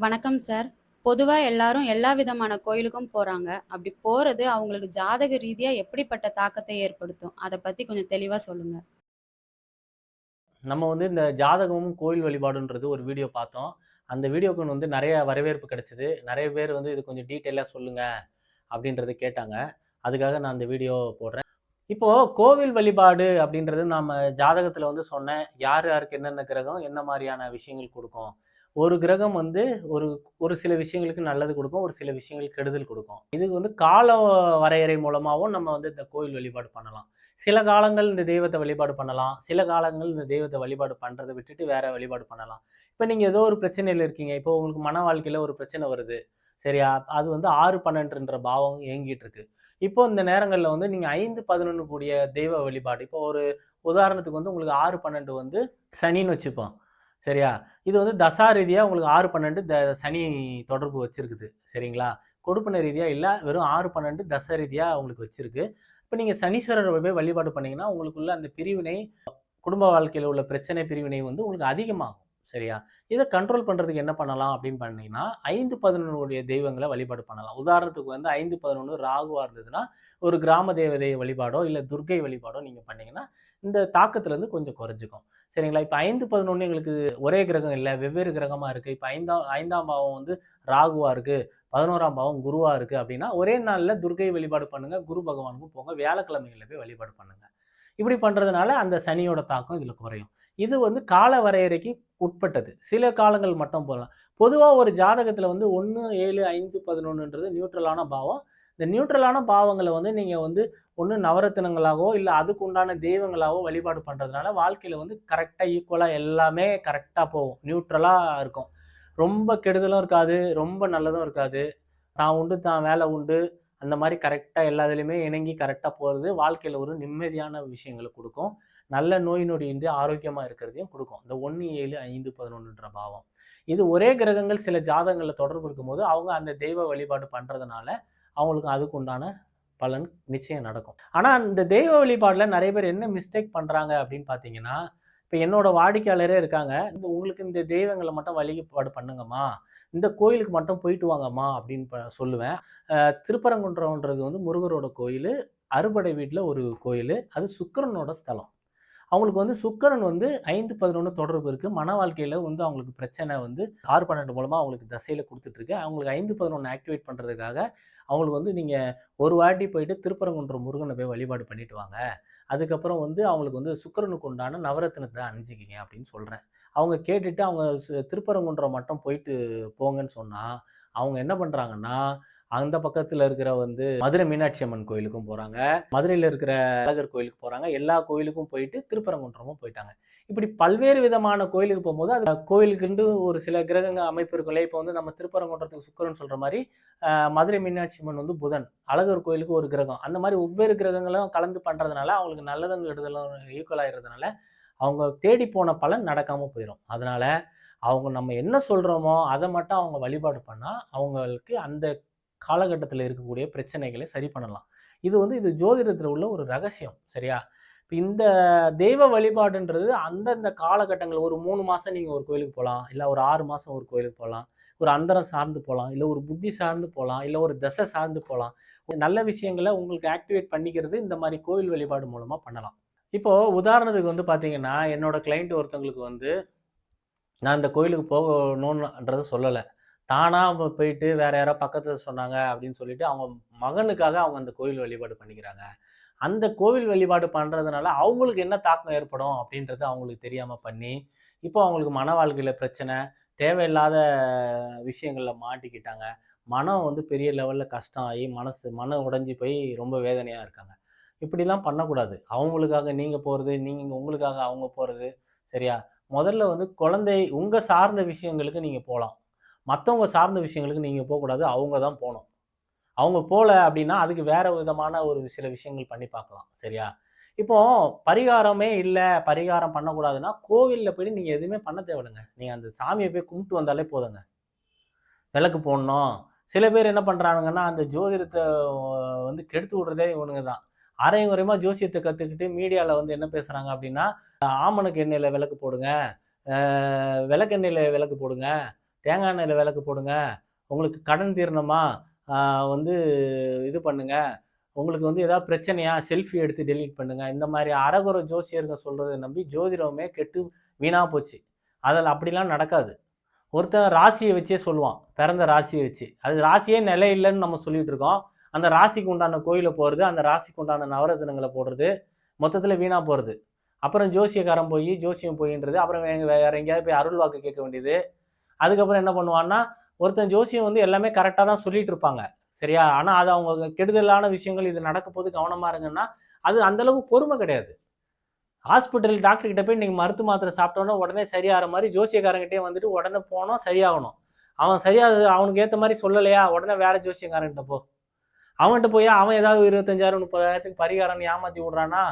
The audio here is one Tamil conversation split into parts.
வணக்கம் சார். பொதுவா எல்லாரும் எல்லா விதமான கோயிலுக்கும் போறாங்க. அப்படி போறது அவங்களுக்கு ஜாதக ரீதியா எப்படிப்பட்ட தாக்கத்தை ஏற்படுத்தும்? அத பத்தி கொஞ்சம் தெளிவா சொல்லுங்க. நம்ம இந்த ஜாதகமும் கோயில் வழிபாடுன்றது ஒரு வீடியோ பார்த்தோம். அந்த வீடியோக்கு நெறைய வரவேற்பு கிடைச்சது. நெறைய பேர் இது கொஞ்சம் டீட்டெயிலா சொல்லுங்க அப்படின்றத கேட்டாங்க. அதுக்காக நான் அந்த வீடியோ போடுறேன். இப்போ கோவில் வழிபாடு அப்படின்றது நாம ஜாதகத்துல சொன்னேன். யார் யாருக்கு என்னென்ன கிரகம், என்ன மாரியான விஷயங்கள் குடுக்கும். ஒரு கிரகம் ஒரு ஒரு சில விஷயங்களுக்கு நல்லது குடுக்கும். ஒரு சில விஷயங்களுக்கு கெடுதல் குடுக்கும். இது கால வரையறை மூலமாவும் நம்ம இந்த கோயில் வழிபாடு பண்ணலாம். சில காலங்கள் இந்த தெய்வத்த வழிபாடு பண்ணலாம். சில காலங்கள் இந்த தெய்வத்த வழிபாடு பண்றத விட்டுட்டு வேற வழிபாடு பண்ணலாம். இப்ப நீங்க ஏதோ ஒரு பிரச்சனையில இருக்கீங்க. இப்போ உங்களுக்கு மன வாழ்க்கையில ஒரு பிரச்சனை வருது. சரியா? அது 6, 12ன்ற பாவம் இயங்கிட்டு இருக்கு. இப்போ இந்த நேரங்கள்ல நீங்க 5, 11 கூடிய தெய்வ வழிபாடு. இப்போ ஒரு உதாரணத்துக்கு உங்களுக்கு 6, 12 சனின்னு வச்சுப்போம். சரியா? இது தசா ரீதியா உங்களுக்கு 6, 12 சனி தொடர்பு வச்சிருக்குது. சரிங்களா? கொடுப்பின ரீதியா இல்ல. வெறும் 6, 12 தச ரீதியா உங்களுக்கு வச்சிருக்கு. இப்ப நீங்க சனீஸ்வரர போய் வழிபாடு பண்ணீங்கன்னா, உங்களுக்குள்ள அந்த பிரிவினை, குடும்ப வாழ்க்கையில உள்ள பிரச்சனை பிரிவினை உங்களுக்கு அதிகமாகும். சரியா? இத கண்ட்ரோல் பண்றதுக்கு என்ன பண்ணலாம் அப்படின்னு பண்ணீங்கன்னா, 5, 11 உடைய தெய்வங்கள வழிபாடு பண்ணலாம். உதாரணத்துக்கு 5, 11 ராகுவா இருந்ததுன்னா, ஒரு கிராம தேவதை வழிபாடோ, இல்ல துர்க்கை வழிபாடோ நீங்க பண்ணீங்கன்னா, இந்த தாக்கத்திலிருந்து கொஞ்சம் குறைஞ்சுக்கும். சரிங்களா? இப்ப 5, 11 எங்களுக்கு ஒரே கிரகம் இல்ல. வெவ்வேறு கிரகமா இருக்கு. இப்ப 5ஆம் பாவம் ராகுவா இருக்கு. 11ஆம் பாவம் குருவா இருக்கு அப்படின்னா, ஒரே நாள்ல துர்க்கை வழிபாடு பண்ணுங்க. குரு பகவானுக்கும் போங்க. வியாழக்கிழமைகள்ல போய் வழிபாடு பண்ணுங்க. இப்படி பண்றதுனால அந்த சனியோட தாக்கம் இதுல குறையும். இது கால வரையறைக்கு உட்பட்டது. சில காலங்கள் மட்டும் போலாம். பொதுவா ஒரு ஜாதகத்துல 1, 7, 5, 11ன்றது நியூட்ரலான பாவம். இந்த நியூட்ரலான பாவங்கள நீங்க ஒண்ணு நவரத்தினங்களாகவோ, இல்ல அதுக்கு உண்டான தெய்வங்களாவோ வழிபாடு பண்றதுனால வாழ்க்கையில கரெக்ட்டா ஈக்குவலா எல்லாமே கரெக்ட்டா போகும். நியூட்ரலா இருக்கும். ரொம்ப கெடுதலும் இருக்காது, ரொம்ப நல்லதும் இருக்காது. தான் உண்டு, தான் வேலை உண்டு. அந்த மாரி கரெக்ட்டா எல்லா இதுலயுமே இணங்கி கரெக்ட்டா போறது, வாழ்க்கையில ஒரு நிம்மதியான விஷயங்கள குடுக்கும். நல்ல நோய் நொடி இன்றி ஆரோக்கியமா இருக்கிறதையும் குடுக்கும். இந்த 1, 7, 5, 11ன்ற பாவம். இது ஒரே கிரகங்கள் சில ஜாதகங்கள்ல தொடர்பு இருக்கும்போது, அவங்க அந்த தெய்வ வழிபாடு பண்றதுனால, அவங்களுக்கு அதுக்கு உண்டான பலன் நிச்சயம் நடக்கும். ஆனா, இந்த தெய்வ வழிபாடுல நெறைய பேர் என்ன மிஸ்டேக் பண்றாங்க அப்படின்னு பார்த்தீங்கன்னா, இப்ப என்னோட வாடிக்கையாளரே இருக்காங்க. உங்களுக்கு இந்த தெய்வங்கள மட்டும் வழிபாடு பண்ணுங்கம்மா. இந்த கோயிலுக்கு மட்டும் போயிட்டு வாங்கம்மா அப்படின்னு சொல்லுவேன். திருப்பரங்குன்றம்ன்றது முருகரோட கோயிலு. அறுபடை வீட்ல ஒரு கோயிலு. அது சுக்கிரனோட ஸ்தலம். அவங்களுக்கு சுக்கிரன் 5, 11 தொடர்பு இருக்கு. மன வாழ்க்கையில அவங்களுக்கு பிரச்சனை 6, 12 மூலமா அவங்களுக்கு தசையில குடுத்துட்டு இருக்கு. அவங்களுக்கு 5, 11 ஆக்டிவேட் பண்றதுக்காக அவங்களுக்கு நீங்க ஒரு வாட்டி போயிட்டு திருப்பரங்குன்றம் முருகன போய் வழிபாடு பண்ணிட்டு வாங்க. அதுக்கப்புறம் அவங்களுக்கு சுக்கிரனுக்கு உண்டான நவரத்தினத்த அணிஞ்சுக்கிங்க அப்படின்னு சொல்றேன். அவங்க கேட்டுட்டு அவங்க திருப்பரங்குன்றம் மட்டும் போயிட்டு போங்கன்னு சொன்னா, அவங்க என்ன பண்றாங்கன்னா, அந்த பக்கத்துல இருக்கிற மதுரை மீனாட்சி அம்மன் கோயிலுக்கும் போறாங்க. மதுரையில இருக்கிற அழகர் கோயிலுக்கு போறாங்க. எல்லா கோயிலுக்கும் போயிட்டு திருப்பரங்குன்றமும் போயிட்டாங்க. இப்படி பல்வேறு விதமான கோயிலுக்கு போம்போது, அது கோயிலுக்குன்ட்டு ஒரு சில கிரகங்க அமைப்பு இருக்கும் இல்லையா? இப்போ நம்ம திருப்பரங்குன்றத்துக்கு சுக்கிரன் சொல்ற மாரி, மதுரை மீனாட்சி அம்மன் புதன். அழகர் கோயிலுக்கு ஒரு கிரகம். அந்த மாரி ஒவ்வொரு கிரகங்களும் கலந்து பண்றதுனால, அவங்களுக்கு நல்லதும் கெடுதலும் ஈக்குவல் ஆயிறதுனால, அவங்க தேடி போன பலன் நடக்காம போயிரும். அதனால, அவங்க நம்ம என்ன சொல்றோமோ, அத மட்டும் அவங்க வழிபாடு பண்ணா, அவங்களுக்கு அந்த காலகட்டத்தில இருக்கக்கூடிய பிரச்சனைகளை சரி பண்ணலாம். இது ஜோதிடத்தில உள்ள ஒரு ரகசியம். சரியா? இப்ப இந்த தெய்வ வழிபாடுன்றது அந்தந்த காலகட்டங்கள் ஒரு 3 மாசம் நீங்க ஒரு கோயிலுக்கு போலாம். இல்ல ஒரு 6 மாசம் ஒரு கோயிலுக்கு போலாம். ஒரு அந்தரம் சார்ந்து போலாம். இல்ல ஒரு புத்தி சார்ந்து போலாம். இல்ல ஒரு தசை சார்ந்து போலாம். நல்ல விஷயங்கள உங்களுக்கு ஆக்டிவேட் பண்ணிக்கிறது இந்த மாரி கோவில் வழிபாடு மூலமா பண்ணலாம். இப்போ உதாரணத்துக்கு பார்த்தீங்கன்னா, என்னோட கிளையண்ட் ஒருத்தவங்களுக்கு நான் இந்த கோயிலுக்கு போகணும்ன்றத சொல்லல. தானா அவங்க போயிட்டு வேற யாரோ பக்கத்துல சொன்னாங்க அப்படின்னு சொல்லிட்டு, அவங்க மகனுக்காக அவங்க அந்த கோயில் வழிபாடு பண்ணிக்கிறாங்க. அந்த கோவில் வழிபாடு பண்றதுனால அவங்களுக்கு என்ன தாக்கம் ஏற்படும் அப்படின்றது அவங்களுக்கு தெரியாம பண்ணி, இப்போ அவங்களுக்கு மன வாழ்க்கையில பிரச்சனை, தேவையில்லாத விஷயங்கள்ல மாட்டிக்கிட்டாங்க. மனம் பெரிய லெவல்ல கஷ்டம் ஆகி, மனம் உடைஞ்சு போய் ரொம்ப வேதனையா இருக்காங்க. இப்படிலாம் பண்ணக்கூடாது. அவங்களுக்காக நீங்க போறது, நீங்க உங்களுக்காக அவங்க போறது, சரியா? முதல்ல குழந்தை உங்க சார்ந்த விஷயங்களுக்கு நீங்க போலாம். மத்தவங்க சார்ந்த விஷயங்களுக்கு நீங்க போக்கூடாது. அவங்க தான் போணும். அவங்க போல அப்படின்னா, அதுக்கு வேற விதமான ஒரு சில விஷயங்கள் பண்ணி பார்க்கலாம். சரியா? இப்போ பரிகாரமே இல்ல, பரிகாரம் பண்ணக்கூடாதுன்னா, கோவில்ல போயிட்டு நீங்க எதுவுமே பண்ண தேவையில்லங்க. நீங்க அந்த சாமிய போய் கும்பிட்டு வந்தாலே போதுங்க. விளக்கு போடணும். சில பேர் என்ன பண்றானுங்கன்னா, அந்த ஜோதிடத்த கெடுத்து விடுறதே இவனுங்க தான். அரையும் குறையுமா ஜோசியத்த கத்துக்கிட்டு மீடியால என்ன பேசுறாங்க அப்படின்னா, ஆமணக்கு எண்ணெயில விளக்கு போடுங்க. விளக்கெண்ணெயில விளக்கு போடுங்க. தேங்காய் எண்ணெயில் விளக்கு போடுங்க, உங்களுக்கு கடன் தீரணுமா வந்து இது பண்ணுங்க, உங்களுக்கு வந்து ஏதாவது பிரச்சனையா செல்ஃபி எடுத்து டெலீட் பண்ணுங்க. இந்த மாதிரி அரகுர ஜோசியர்கள் சொல்றதை நம்பி ஜோதிடமே கெட்டு வீணா போச்சு. அதில் அப்படிலாம் நடக்காது. ஒருத்தன் ராசியை வச்சே சொல்லுவான், பிறந்த ராசியை வச்சு. அது ராசியே நிலை இல்லைன்னு நம்ம சொல்லிட்டு இருக்கோம். அந்த ராசிக்கு உண்டான கோயிலை போகிறது, அந்த ராசிக்கு உண்டான நவரத்தினங்களை போடுறது, மொத்தத்தில் வீணா போகிறது. அப்புறம் ஜோசியக்காரன் போய் ஜோசியம் போயின்றது, அப்புறம் வேற எங்கேயாவது போய் அருள் வாக்கு கேட்க வேண்டியது. அதுக்கப்புறம் என்ன பண்ணுவான்னா, ஒருத்தன் ஜோசியம் வந்து எல்லாமே கரெக்டாக தான் சொல்லிட்டு இருப்பாங்க, சரியா? ஆனால் அது அவங்க கெடுதலான விஷயங்கள் இது நடக்க போது கவனமாக இருங்கன்னா, அது அந்தளவுக்கு பொறுமை கிடையாது. ஹாஸ்பிட்டல் டாக்டர் கிட்ட போய் நீங்கள் மருந்து மாத்திரை சாப்பிட்டோன்னா உடனே சரியாகிற மாதிரி ஜோசியக்காரங்கிட்டே வந்துட்டு உடனே போனோம் சரியாகணும். அவன் சரியாக அவனுக்கு ஏற்ற மாதிரி சொல்லலையா, உடனே வேற ஜோசியக்காரன்கிட்ட போ. அவன்கிட்ட போய் அவன் ஏதாவது 25,000 30,000க்கு பரிகாரம்னு ஏமாற்றி விட்றானா,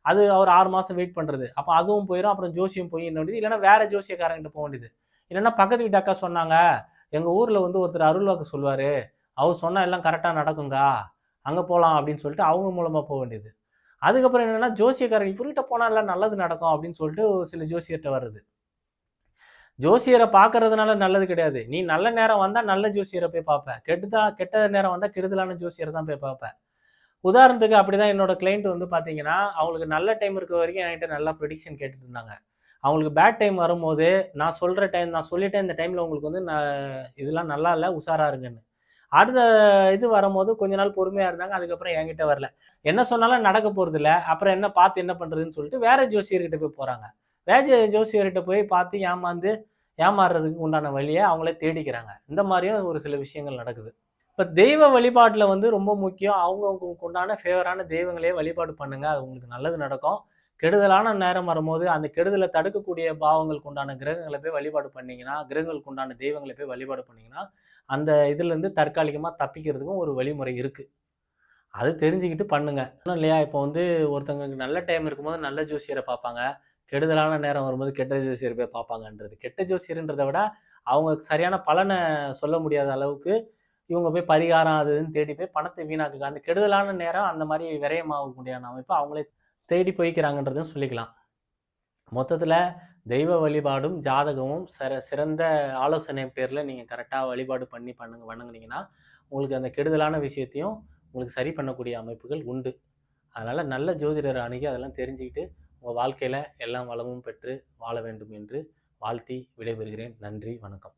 அது அவர் 6 மாதம் வெயிட் பண்ணுறது. அப்போ அதுவும் போயிடும். அப்புறம் ஜோசியம் போய் என்ன வேண்டியது, இல்லைன்னா வேற ஜோசியக்காரங்கிட்ட போக வேண்டியது. இல்லைன்னா பக்கத்து வீட்டு அக்கா சொன்னாங்க, எங்கள் ஊரில் வந்து ஒருத்தர் அருள்வாக்கு சொல்லுவார், அவர் சொன்னால் எல்லாம் கரெக்டாக நடக்குங்கா, அங்கே போகலாம் அப்படின்னு சொல்லிட்டு அவங்க மூலமாக போக வேண்டியது. அதுக்கப்புறம் என்னன்னா, ஜோசியக்காரன் இவர்கிட்ட போனால் எல்லாம் நல்லது நடக்கும் அப்படின்னு சொல்லிட்டு சில ஜோசியர்கிட்ட வருது. ஜோசியரை பார்க்கறதுனால நல்லது கிடையாது. நீ நல்ல நேரம் வந்தா நல்ல ஜோசியரை போய் பார்ப்ப. கெட்ட நேரம் வந்தா கெடுதலான ஜோசியரை தான் போய் பார்ப்ப. உதாரணத்துக்கு அப்படிதான் என்னோட கிளையண்ட் வந்து பார்த்தீங்கன்னா, அவங்களுக்கு நல்ல டைம் இருக்க வரைக்கும் என்கிட்ட நல்லா ப்ரெடிக்ஷன் கேட்டுட்டு இருந்தாங்க. அவங்களுக்கு பேட் டைம் வரும்போது, நான் சொல்லிட்டேன் இந்த டைம்ல உங்களுக்கு வந்து இதெல்லாம் நல்லா இல்ல, உஷாரா இருங்கன்னு. அடுத்த இது வரும்போது கொஞ்ச நாள் பொறுமையா இருந்தாங்க. அதுக்கப்புறம் என்கிட்ட வரல. என்ன சொன்னாலும் நடக்க போறதில்ல. அப்புறம் என்ன பார்த்து என்ன பண்றதுன்னு சொல்லிட்டு வேற ஜோசியர்கிட்ட போய் போறாங்க. வேற ஜோசியர்கிட்ட போய் பார்த்து ஏமாறுறதுக்கு உண்டான வழிய அவங்களே தேடிக்கிறாங்க. இந்த மாதிரியும் ஒரு சில விஷயங்கள் நடக்குது. இப்ப தெய்வ வழிபாட்டுல வந்து ரொம்ப முக்கியம். அவங்கவங்களுக்கு உண்டான ஃபேவரான தெய்வங்களே வழிபாடு பண்ணுங்க. அது உங்களுக்கு நல்லது நடக்கும். கெடுதலான நேரம் வரும்போது, அந்த கெடுதலை தடுக்கக்கூடிய பாவங்களுக்கு உண்டான கிரகங்களை போய் வழிபாடு பண்ணீங்கன்னா, கிரகங்களுக்கு உண்டான தெய்வங்களை போய் வழிபாடு பண்ணீங்கன்னா, அந்த இதுலேருந்து தற்காலிகமா தப்பிக்கிறதுக்கும் ஒரு வழிமுறை இருக்கு. அது தெரிஞ்சுக்கிட்டு பண்ணுங்க. ஒண்ணும் இல்லையா, இப்போ வந்து ஒருத்தவங்களுக்கு நல்ல டைம் இருக்கும்போது நல்ல ஜோசியரை பார்ப்பாங்க. கெடுதலான நேரம் வரும்போது கெட்ட ஜோசியரை போய் பார்ப்பாங்கன்றது. கெட்ட ஜோசியர்ன்றத விட, அவங்க சரியான பலன சொல்ல முடியாத அளவுக்கு, இவங்க போய் பரிகாரம் அது இதுன்னு தேடி போய் பணத்தை வீணாக்குங்க. அந்த கெடுதலான நேரம் அந்த மாரி விரயமாகக்கூடிய அமைப்பு அவங்களே தேடி போய்க்கிறாங்கன்றதும் சொல்லிக்கலாம். மொத்தத்துல தெய்வ வழிபாடும், ஜாதகமும் சிறந்த ஆலோசனை பேர்ல நீங்க கரெக்ட்டா வழிபாடு பண்ணி வணங்குனீங்கன்னா, உங்களுக்கு அந்த கெடுதலான விஷயத்தையும் உங்களுக்கு சரி பண்ணக்கூடிய அமைப்புகள் உண்டு. அதனால நல்ல ஜோதிடரை அணுகி அதெல்லாம் தெரிஞ்சுக்கிட்டு, உங்க வாழ்க்கையில எல்லாம் வளமும் பெற்று வாழ வேண்டும் என்று வாழ்த்தி விடைபெறுகிறேன். நன்றி, வணக்கம்.